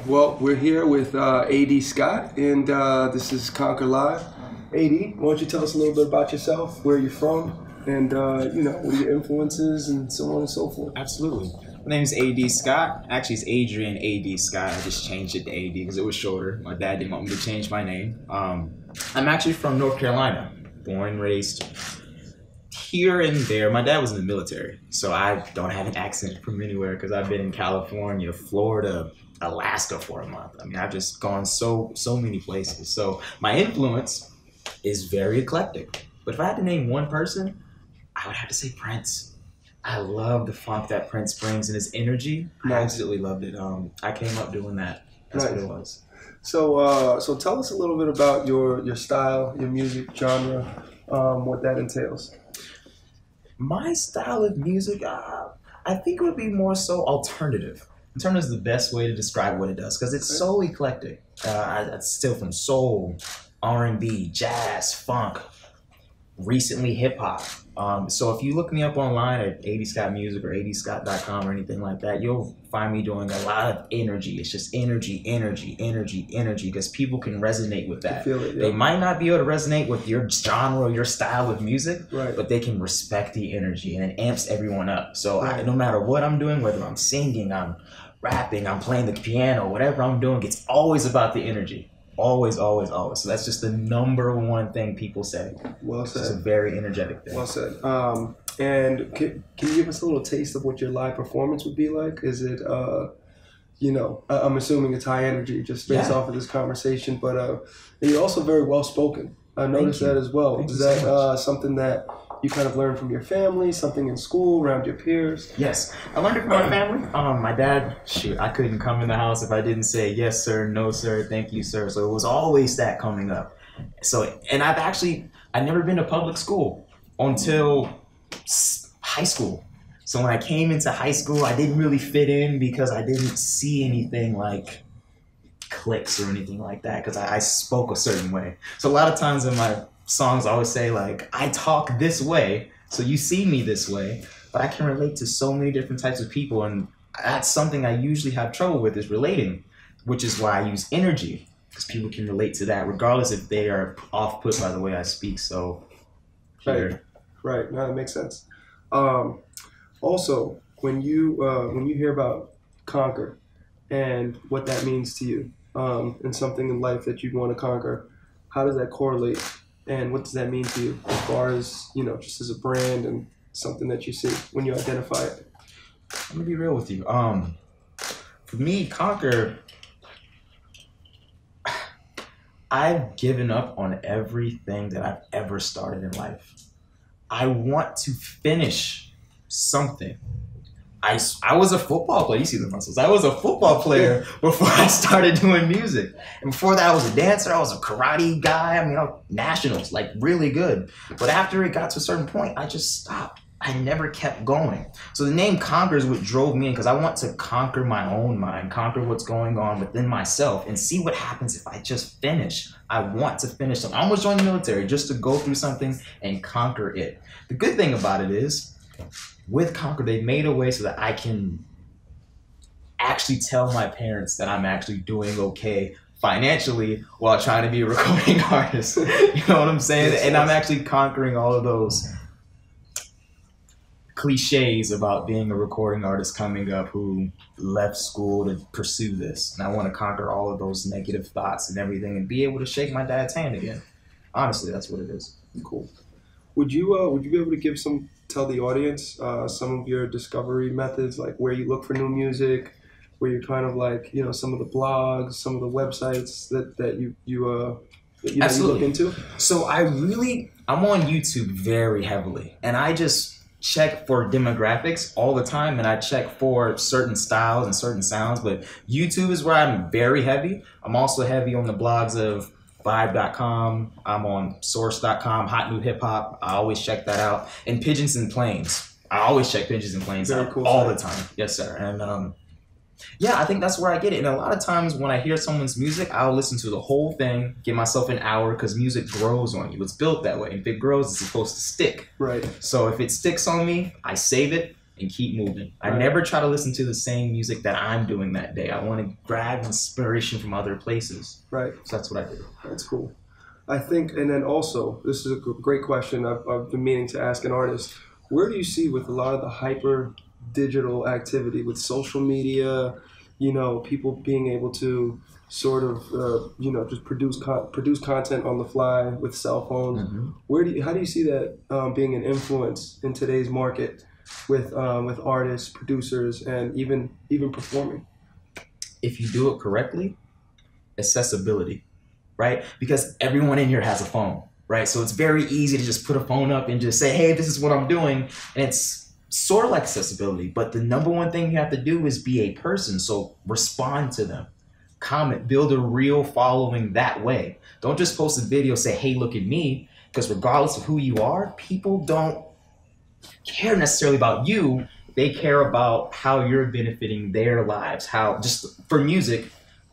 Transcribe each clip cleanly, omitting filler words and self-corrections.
Well, we're here with AD Scott, and this is Conquer Live. AD, why don't you tell us a little bit about yourself, where you're from, and you know, what are your influences, and so on and so forth. Absolutely. My name is AD Scott. Actually, it's Adrian AD Scott. I just changed it to AD because it was shorter. My dad didn't want me to change my name. I'm actually from North Carolina, born and raised here and there. My dad was in the military, so I don't have an accent from anywhere because I've been in California, Florida, Alaska for a month. I mean, I've just gone so many places. So my influence is very eclectic. But if I had to name one person, I would have to say Prince. I love the funk that Prince brings and his energy. Nice. I absolutely loved it. I came up doing that. That's Nice. what it was. So tell us a little bit about your style, your music genre, what that entails. My style of music, I think it would be more so alternative. Alternative is the best way to describe what it does because it's so eclectic. It's still from soul, R&B, jazz, funk, recently hip hop. So if you look me up online at AD Scott Music or adscott.com or anything like that, you'll find me doing a lot of energy. It's just energy because people can resonate with that. Feel it, yeah. They might not be able to resonate with your genre or your style of music, Right. but they can respect the energy and it amps everyone up. So Right. no matter what I'm doing, whether I'm singing, I'm rapping, I'm playing the piano, whatever I'm doing, it's always about the energy. Always. So that's just the number one thing people say. Well said. It's a very energetic thing. Well said. And can you give us a little taste of what your live performance would be like? Is it, you know, I'm assuming it's high energy just based off of this conversation, but you're also very well spoken. I noticed that as well. Thank Is you so that much. something that you kind of learned from your family, something in school, around your peers? Yes, I learned it from my family. My dad, I couldn't come in the house if I didn't say yes, sir, no, sir, thank you, sir. So it was always that coming up. So, and I've never been to public school until high school. So when I came into high school, I didn't really fit in because I didn't see anything like cliques or anything like that because I spoke a certain way. So a lot of times in my songs I always say like, I talk this way, so you see me this way, but I can relate to so many different types of people, and that's something I usually have trouble with is relating, which is why I use energy, because people can relate to that regardless if they are off-put by the way I speak. So Right. No, that makes sense. Also, when you hear about conquer and what that means to you, and something in life that you want to conquer, how does that correlate? And what does that mean to you as far as, you know, just as a brand and something that you see when you identify it? I'm gonna be real with you. For me, conquer, I've given up on everything that I've ever started in life. I want to finish something. I was a football player. You see the muscles. I was a football player before I started doing music. And before that, I was a dancer. I was a karate guy. I mean, nationals, like really good. But after it got to a certain point, I just stopped. I never kept going. So the name Conquer is what drove me in because I want to conquer my own mind, conquer what's going on within myself and see what happens if I just finish. I want to finish something. I almost joined the military just to go through something and conquer it. The good thing about it is, with Conquer, they made a way so that I can actually tell my parents that I'm actually doing okay financially while trying to be a recording artist. You know what I'm saying? Yes, and I'm actually conquering all of those cliches about being a recording artist coming up who left school to pursue this. And I want to conquer all of those negative thoughts and everything and be able to shake my dad's hand again. Honestly, that's what it is. Cool. Would you be able to tell the audience some of your discovery methods, like where you look for new music, where you're kind of like, you know, some of the blogs, some of the websites that you look into? So I'm on YouTube very heavily, and I just check for demographics all the time, and I check for certain styles and certain sounds, but YouTube is where I'm very heavy. I'm also heavy on the blogs of Vibe.com, I'm on Source.com, Hot New Hip Hop. I always check that out. And Pigeons and Planes. I always check Pigeons and Planes Very out cool all site. the time. Yes, sir. And yeah, I think that's where I get it. And a lot of times when I hear someone's music, I'll listen to the whole thing, give myself an hour, because music grows on you. It's built that way. If it grows, it's supposed to stick. Right. So if it sticks on me, I save it. and keep moving. I never try to listen to the same music that I'm doing that day. I want to grab inspiration from other places. Right. So that's what I do. That's cool. I think, and then also, this is a great question I've been meaning to ask an artist. Where do you see with a lot of the hyper digital activity with social media, you know, people being able to sort of, you know, just produce content on the fly with cell phones? Mm-hmm. How do you see that being an influence in today's market with artists, producers, and even performing? If you do it correctly, accessibility, right? Because everyone in here has a phone, right? So it's very easy to just put a phone up and just say, hey, this is what I'm doing. And it's sort of like accessibility, but the number one thing you have to do is be a person. So respond to them, comment, build a real following that way. Don't just post a video, say, hey, look at me, because regardless of who you are, people don't care necessarily about you. They care about how you're benefiting their lives. How, just for music,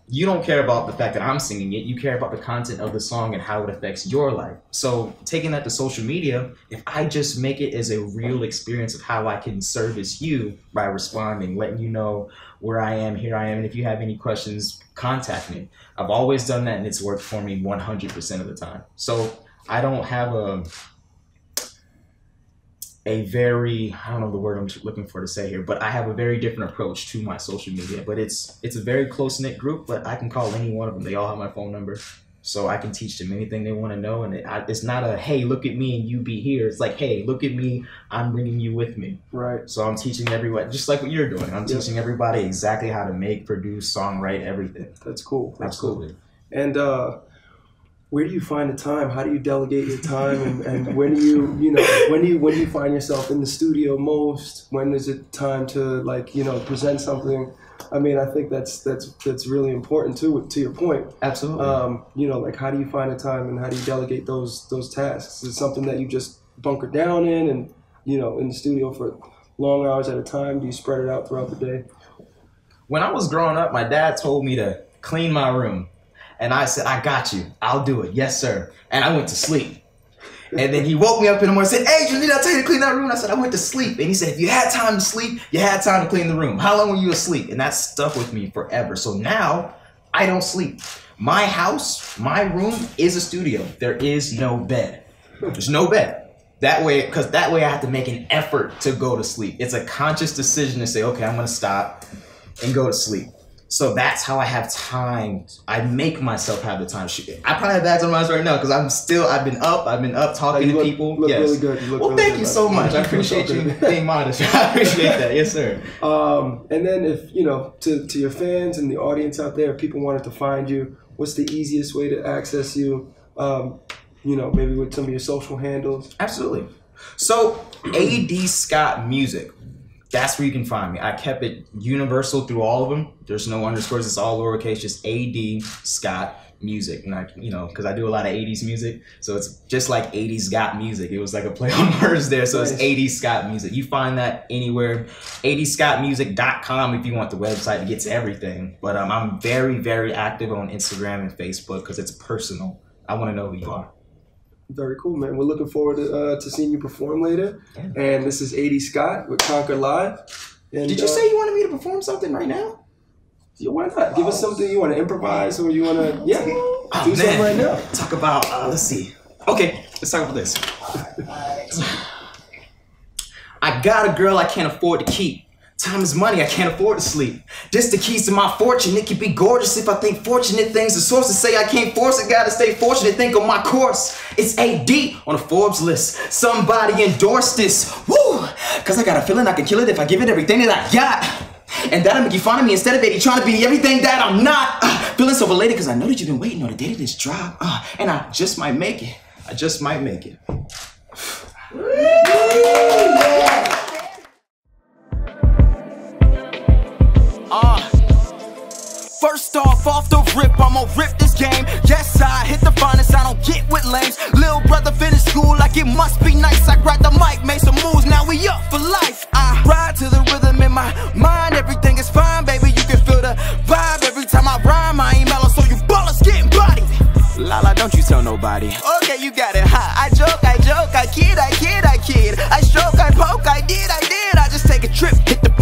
you don't care about the fact that I'm singing it. You care about the content of the song and how it affects your life. So taking that to social media, if I just make it as a real experience of how I can service you by responding, letting you know where I am, here I am, and if you have any questions, contact me. I've always done that, and it's worked for me 100% of the time. So I don't have a very, I don't know the word I'm looking for to say here, but I have a very different approach to my social media. But it's a very close-knit group, but I can call any one of them. They all have my phone number, so I can teach them anything they want to know. And it's not a, hey, look at me and you be here. It's like, hey, look at me, I'm bringing you with me. Right. So I'm teaching everyone, just like what you're doing. I'm teaching everybody exactly how to make, produce, songwrite, everything. That's cool. That's Absolutely. Cool. And where do you find the time? How do you delegate your time? And when do you find yourself in the studio most? When is it time to, like, you know, present something? I mean, I think that's really important too, to your point. Absolutely. You know, like, how do you find the time and how do you delegate those tasks? Is it something that you just bunker down in and, you know, in the studio for long hours at a time? Do you spread it out throughout the day? When I was growing up, my dad told me to clean my room. And I said, I got you. I'll do it. Yes, sir. And I went to sleep. And then he woke me up in the morning and said, hey, Jon, did I tell you to clean that room? I said, I went to sleep. And he said, if you had time to sleep, you had time to clean the room. How long were you asleep? And that stuck with me forever. So now I don't sleep. My house, my room is a studio. There is no bed. There's no bed. That way, because that way I have to make an effort to go to sleep. It's a conscious decision to say, okay, I'm going to stop and go to sleep. So that's how I have time. I make myself have the time. I probably have bags on my eyes right now because I've been up talking to people. Look really good. You look well, really thank you so much. I appreciate you being modest. I appreciate that. Yes, sir. And then if, you know, to your fans and the audience out there, if people wanted to find you, what's the easiest way to access you? You know, maybe with some of your social handles. Absolutely. So AD Scott Music. That's where you can find me. I kept it universal through all of them. There's no underscores. It's all lowercase, just AD Scott Music. And I, you know, because I do a lot of 80s music. So it's just like 80s Got Music. It was like a play on words there. So it's AD Scott Music. You find that anywhere. adscottmusic.com if you want the website to get to everything. But I'm very, very active on Instagram and Facebook because it's personal. I want to know who you are. Very cool, man. We're looking forward to seeing you perform later. Yeah. And this is AD Scott with Conquer Live. And, did you say you wanted me to perform something right now? Yeah, why not? Give us something you want to improvise or you want to, do something right now. Talk about, let's see. Okay, let's talk about this. I got a girl I can't afford to keep. Time is money, I can't afford to sleep. Just the keys to my fortune, it could be gorgeous if I think fortunate things. The sources say I can't force it, gotta stay fortunate, think on my course. It's AD on a Forbes list. Somebody endorsed this, woo! Cause I got a feeling I can kill it if I give it everything that I got. And that'll make you fun of me instead of AD trying to be everything that I'm not. Feeling so elated cause I know that you've been waiting on the day of this drop. And I just might make it, I just might make it. First off the rip, I'ma rip this game. Yes, I hit the finest, I don't get with lames. Little brother finished school like it must be nice. I grabbed the mic, made some moves, now we up for life. I ride to the rhythm in my mind, everything is fine, baby. You can feel the vibe every time I rhyme. I ain't mellow, so you ballers getting bodied. Lala, don't you tell nobody. Okay, you got it, ha. I joke, I kid. I stroke, I poke, I did. I just take take a trip, hit the